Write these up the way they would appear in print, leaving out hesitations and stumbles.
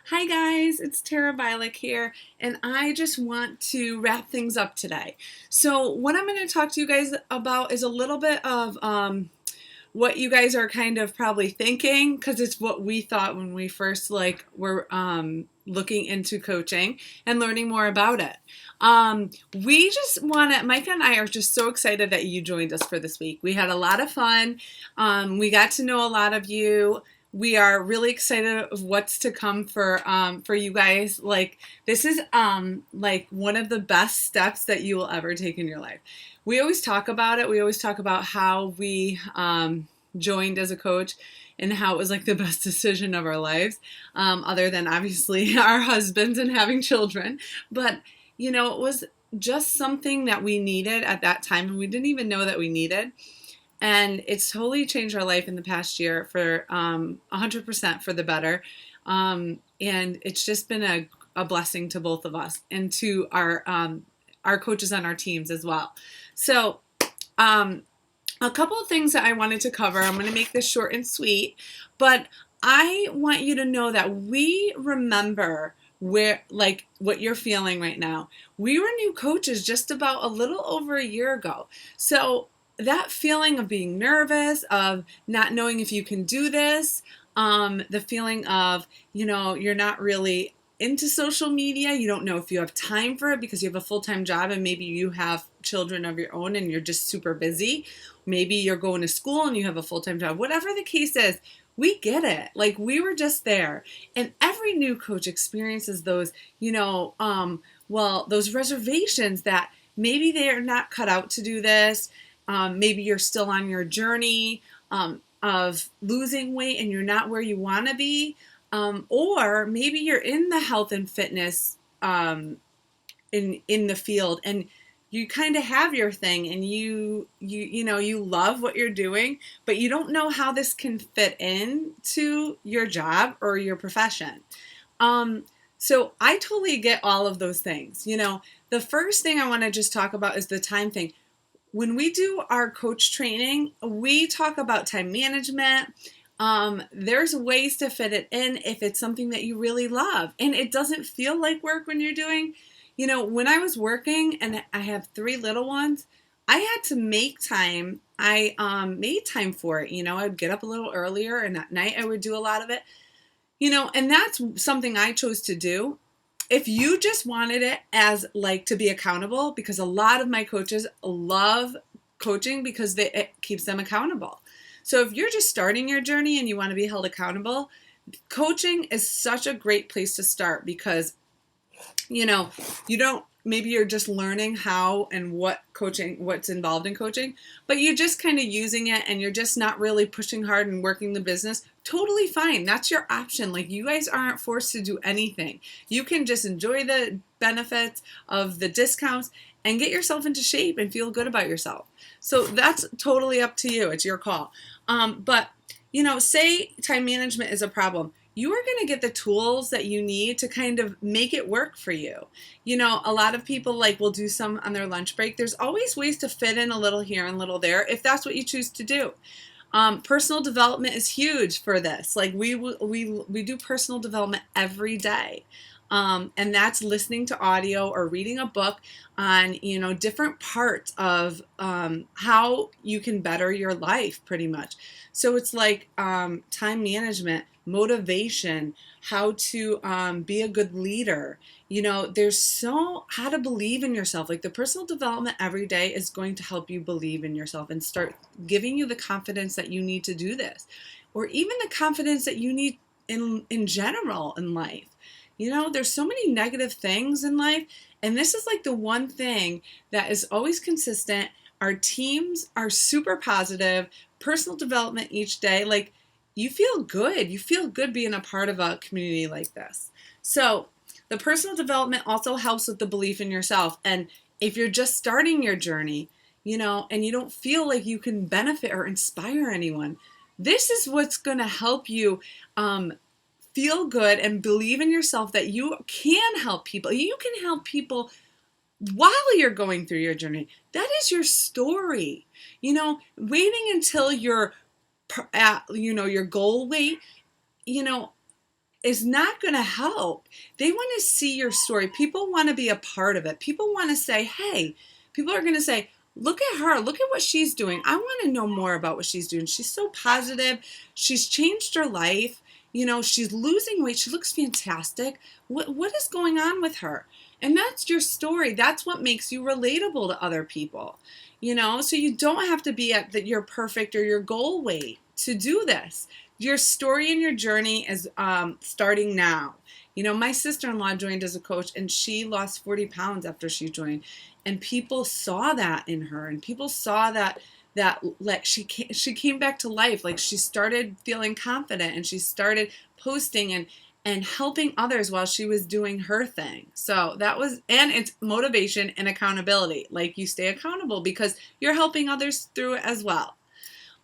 Hi guys, it's Tara Bialik here, and I just want to wrap things up today. So, what I'm going to talk to you guys about is a little bit of what you guys are kind of probably thinking, because it's what we thought when we first were looking into coaching and learning more about it. We just want to, Micah and I are just so excited that you joined us for this week. We had a lot of fun. We got to know a lot of you. We are really excited of what's to come for you guys. Like, this is like one of the best steps that you will ever take in your life. We always talk about it. We always talk about how we joined as a coach and how it was like the best decision of our lives, other than obviously our husbands and having children. But, it was just something that we needed at that time, and we didn't even know that we needed. And it's totally changed our life in the past year for 100% for the better. And it's just been a blessing to both of us and to our coaches on our teams as well. So, a couple of things that I wanted to cover. I'm going to make this short and sweet, but I want you to know that we remember what you're feeling right now. We were new coaches just about a little over a year ago. So that feeling of being nervous, of not knowing if you can do this, the feeling of, you're not really into social media. You don't know if you have time for it because you have a full-time job and maybe you have children of your own and you're just super busy. Maybe you're going to school and you have a full-time job. Whatever the case is, we get it. Like, we were just there. And every new coach experiences those, those reservations that maybe they're not cut out to do this. Maybe you're still on your journey of losing weight and you're not where you want to be. Or maybe you're in the health and fitness in the field and you kind of have your thing and you love what you're doing, but you don't know how this can fit into your job or your profession. So I totally get all of those things. The first thing I want to just talk about is the time thing. When we do our coach training, we talk about time management. There's ways to fit it in if it's something that you really love and it doesn't feel like work when you're doing. When I was working and I have 3 little ones, I had to make time. I made time for it. I would get up a little earlier and at night I would do a lot of it. And that's something I chose to do. If you just wanted it as like to be accountable, because a lot of my coaches love coaching because it keeps them accountable. So if you're just starting your journey and you want to be held accountable, coaching is such a great place to start because, maybe you're just learning how and what's involved in coaching, but you're just kind of using it and you're just not really pushing hard and working the business. Totally fine. That's your option. Like, you guys aren't forced to do anything. You can just enjoy the benefits of the discounts and get yourself into shape and feel good about yourself. So that's totally up to you. It's your call. But say time management is a problem. You are going to get the tools that you need to kind of make it work for you. A lot of people will do some on their lunch break. There's always ways to fit in a little here and a little there if that's what you choose to do. Personal development is huge for this. Like, we do personal development every day. And that's listening to audio or reading a book on, different parts of how you can better your life, pretty much. So it's like time management, motivation, how to be a good leader. There's how to believe in yourself. Like, the personal development every day is going to help you believe in yourself and start giving you the confidence that you need to do this, or even the confidence that you need in general in life. There's so many negative things in life, and this is like the one thing that is always consistent. Our teams are super positive, personal development each day. Like, you feel good. You feel good being a part of a community like this. So the personal development also helps with the belief in yourself. And if you're just starting your journey, and you don't feel like you can benefit or inspire anyone, this is what's going to help you feel good and believe in yourself that you can help people. You can help people while you're going through your journey. That is your story. Waiting until you're at, your goal weight, is not going to help. They want to see your story. People want to be a part of it. People want to say, hey, people are going to say, look at her. Look at what she's doing. I want to know more about what she's doing. She's so positive. She's changed her life. You know, she's losing weight. She looks fantastic. What is going on with her? And that's your story. That's what makes you relatable to other people. You know, so you don't have to be at your perfect or your goal weight to do this. Your story and your journey is starting now. You know, my sister-in-law joined as a coach, and she lost 40 pounds after she joined. And people saw that in her, and people saw that like she came back to life. Like she started feeling confident, and she started posting and helping others while she was doing her thing. So that was, and it's motivation and accountability. Like you stay accountable because you're helping others through it as well.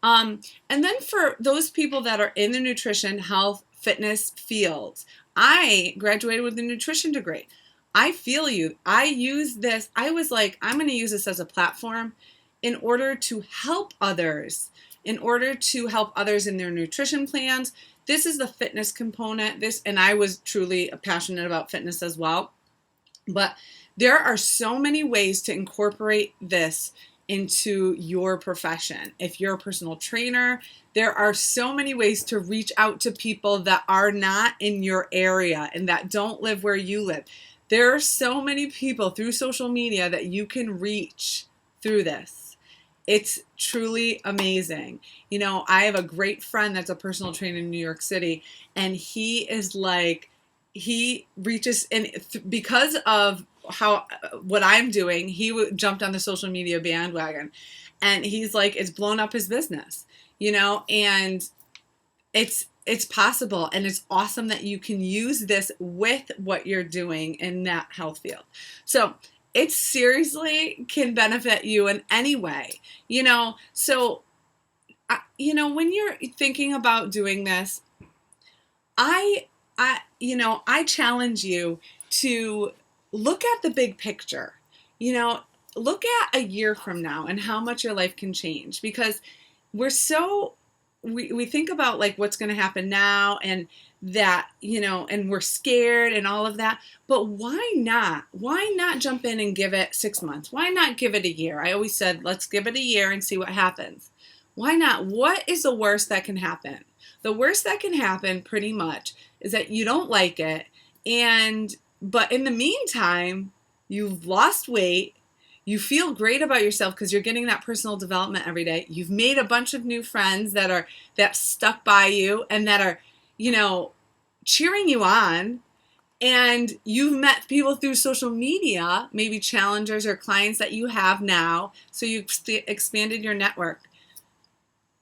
And then for those people that are in the nutrition, health, fitness fields, I graduated with a nutrition degree. I feel you. I use this. I was like, I'm going to use this as a platform in order to help others, in in their nutrition plans. This is the fitness component. And I was truly passionate about fitness as well. But there are so many ways to incorporate this into your profession. If you're a personal trainer, there are so many ways to reach out to people that are not in your area and that don't live where you live. There are so many people through social media that you can reach through this. It's truly amazing. You know, I have a great friend that's a personal trainer in New York City, and he is like, he reaches, and because of what I'm doing, he jumped on the social media bandwagon, and he's like, it's blown up his business, you know, and it's possible, and it's awesome that you can use this with what you're doing in that health field. So it seriously can benefit you in any way, you know. So, you know, when you're thinking about doing this, I challenge you to look at the big picture. You know, look at a year from now and how much your life can change, because we think about like what's going to happen now and that, you know, and we're scared and all of that. But why not? Why not jump in and give it 6 months? Why not give it a year? I always said, let's give it a year and see what happens. Why not? What is the worst that can happen? The worst that can happen pretty much is that you don't like it, but in the meantime, you've lost weight, you feel great about yourself because you're getting that personal development every day. You've made a bunch of new friends that stuck by you and that are, you know, cheering you on, and you've met people through social media, maybe challengers or clients that you have now, so you've expanded your network.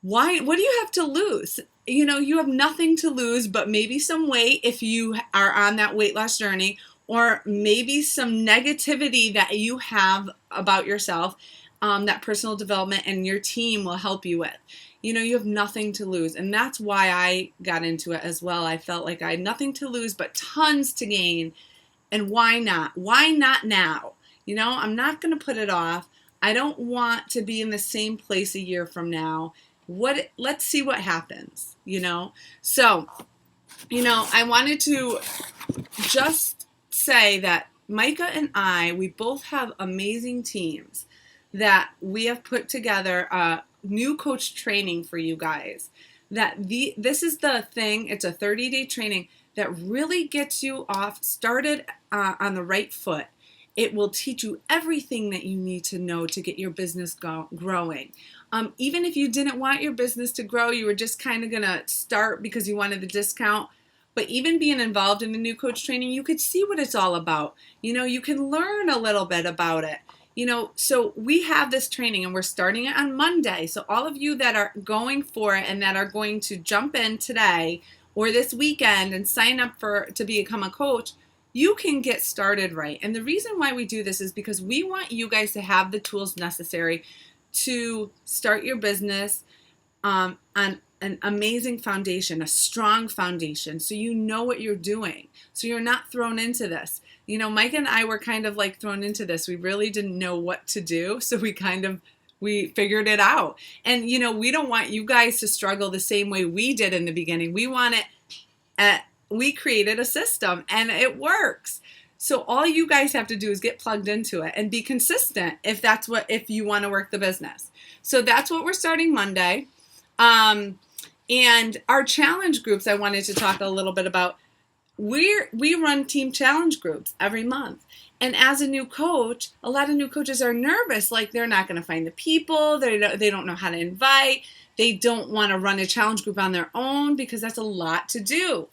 What do you have to lose? You know, you have nothing to lose but maybe some weight if you are on that weight loss journey, or maybe some negativity that you have about yourself, that personal development and your team will help you with. You know, you have nothing to lose. And that's why I got into it as well. I felt like I had nothing to lose but tons to gain. And why not? Why not now? You know, I'm not going to put it off. I don't want to be in the same place a year from now. Let's see what happens, you know? So, you know, I wanted to just say that Micah and we both have amazing teams that we have put together a new coach training for you guys. This is the thing. It's a 30-day training that really gets you started on the right foot. It will teach you everything that you need to know to get your business growing. Even if you didn't want your business to grow, you were just kind of going to start because you wanted the discount. But even being involved in the new coach training, you could see what it's all about. You know, you can learn a little bit about it. You know, so we have this training and we're starting it on Monday. So all of you that are going for it and that are going to jump in today or this weekend and sign up to become a coach, you can get started right. And the reason why we do this is because we want you guys to have the tools necessary to start your business on an amazing foundation, a strong foundation, so you know what you're doing, so you're not thrown into this. You know, Mike and I were kind of like thrown into this. We really didn't know what to do, so we figured it out. And, you know, we don't want you guys to struggle the same way we did in the beginning. We want it we created a system and it works. So all you guys have to do is get plugged into it and be consistent if you want to work the business. So that's what we're starting Monday. And our challenge groups, I wanted to talk a little bit about. We run team challenge groups every month. And as a new coach, a lot of new coaches are nervous, like they're not going to find the people, they don't know how to invite, they don't want to run a challenge group on their own because that's a lot to do.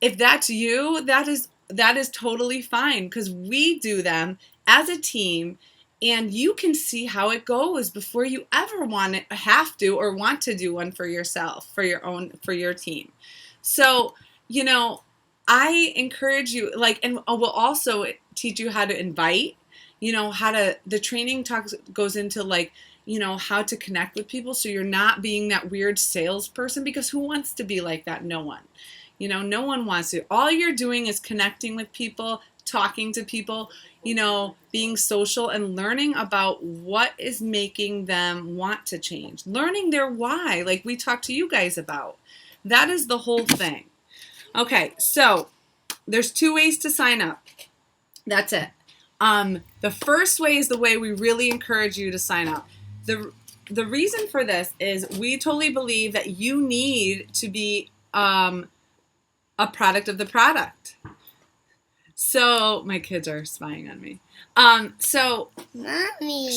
If that's you, that is totally fine, because we do them as a team, and you can see how it goes before you ever have to or want to do one for yourself, for your team. So, I encourage you, and we'll also teach you how to invite, the training goes into how to connect with people, so you're not being that weird salesperson, because who wants to be like that? No one. No one wants to. All you're doing is connecting with people, talking to people, being social and learning about what is making them want to change. Learning their why, like we talked to you guys about. That is the whole thing. Okay, so there's 2 ways to sign up. That's it. The first way is the way we really encourage you to sign up. The reason for this is we totally believe that you need to be a product of the product. So my kids are spying on me. So Mommy.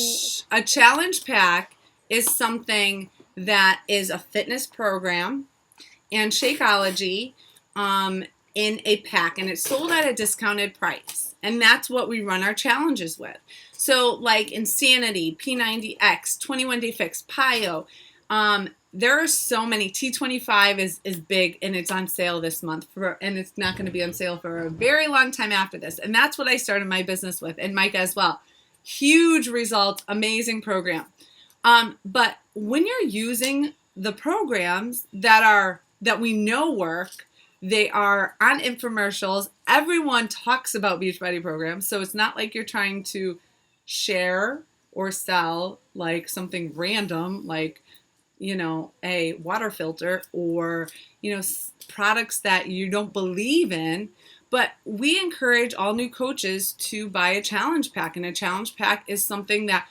A challenge pack is something that is a fitness program and Shakeology in a pack, and it's sold at a discounted price. And that's what we run our challenges with. So like Insanity, P90X, 21 Day Fix, PiYo, there are so many. T25 is big, and it's on sale this month, and it's not going to be on sale for a very long time after this. And that's what I started my business with, and Mike as well. Huge results, amazing program. But when you're using the programs that we know work, they are on infomercials. Everyone talks about Beachbody programs, so it's not like you're trying to share or sell like something random, like a water filter or products that you don't believe in. But we encourage all new coaches to buy a challenge pack, and a challenge pack is something that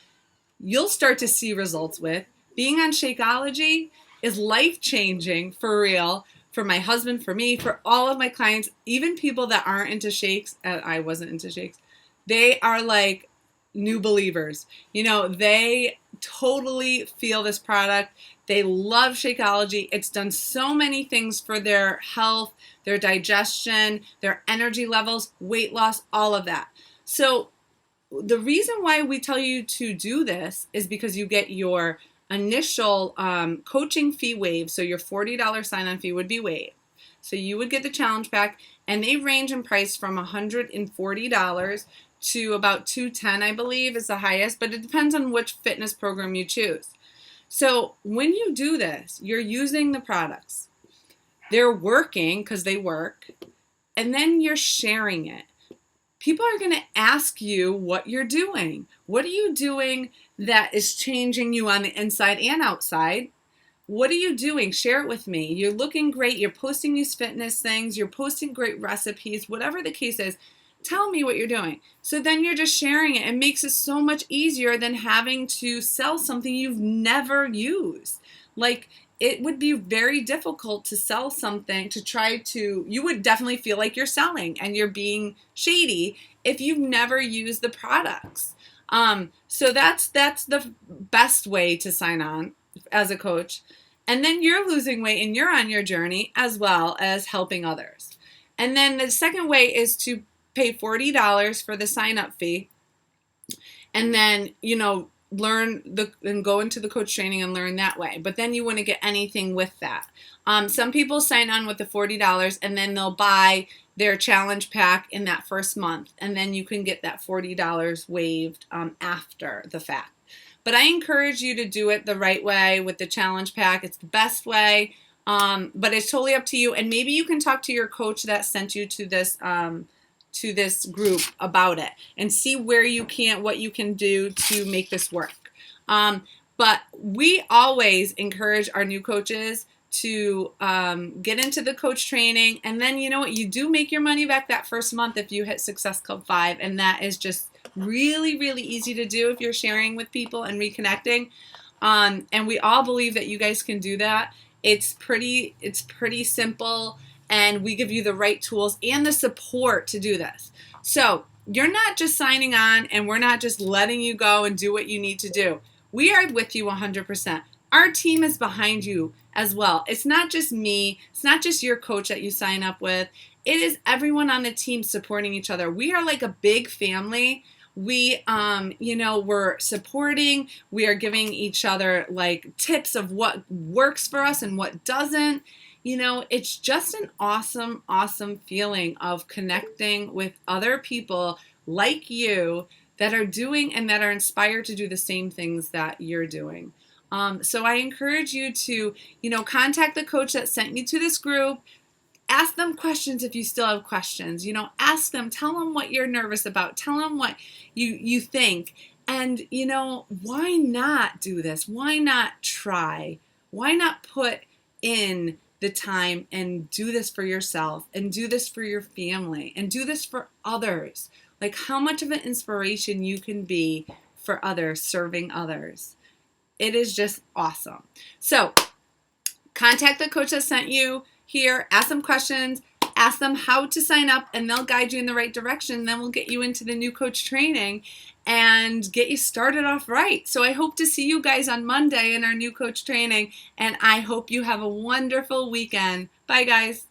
you'll start to see results with. Being on Shakeology is life-changing, for real, for my husband, for me, for all of my clients, even people that aren't into shakes. I wasn't into shakes. They are like new believers. They totally feel this product. They love Shakeology. It's done so many things for their health, their digestion, their energy levels, weight loss, all of that. So the reason why we tell you to do this is because you get your initial coaching fee waived. So your $40 sign-on fee would be waived. So you would get the challenge pack, and they range in price from $140 to about $210, I believe, is the highest, but it depends on which fitness program you choose. So when you do this, you're using the products. They're working because they work, and then you're sharing it. People are going to ask you what you're doing. What are you doing that is changing you on the inside and outside? What are you doing? Share it with me. You're looking great. You're posting these fitness things. You're posting great recipes. Whatever the case is, tell me what you're doing. So then you're just sharing it. It makes it so much easier than having to sell something you've never used. Like, it would be very difficult to sell something, you would definitely feel like you're selling and you're being shady if you've never used the products. So that's the best way to sign on as a coach. And then you're losing weight and you're on your journey as well as helping others. And then the second way is to pay $40 for the sign-up fee, and then learn and go into the coach training and learn that way. But then you wouldn't get anything with that. Some people sign on with the $40 and then they'll buy their challenge pack in that first month, and then you can get that $40 waived after the fact. But I encourage you to do it the right way with the challenge pack. It's the best way, but it's totally up to you. And maybe you can talk to your coach that sent you to this group about it and see what you can do to make this work. But we always encourage our new coaches to get into the coach training. And then, you know what, you do make your money back that first month if you hit Success Club 5. And that is just really, really easy to do if you're sharing with people and reconnecting. And we all believe that you guys can do that. It's pretty simple, and we give you the right tools and the support to do this. So you're not just signing on, and we're not just letting you go and do what you need to do. We are with you 100%. Our team is behind you as well. It's not just me. It's not just your coach that you sign up with. It is everyone on the team supporting each other. We are like a big family. We, we're supporting. We are giving each other like tips of what works for us and what doesn't. It's just an awesome, awesome feeling of connecting with other people like you that are doing and that are inspired to do the same things that you're doing. So I encourage you to, contact the coach that sent you to this group. Ask them questions if you still have questions. Ask them, tell them what you're nervous about. Tell them what you think. And, why not do this? Why not try? Why not put in the time and do this for yourself and do this for your family and do this for others? Like how much of an inspiration you can be for others, serving others. It is just awesome. So contact the coach that sent you here, ask them questions, ask them how to sign up, and they'll guide you in the right direction. Then we'll get you into the new coach training and get you started off right. So I hope to see you guys on Monday in our new coach training, and I hope you have a wonderful weekend. Bye, guys.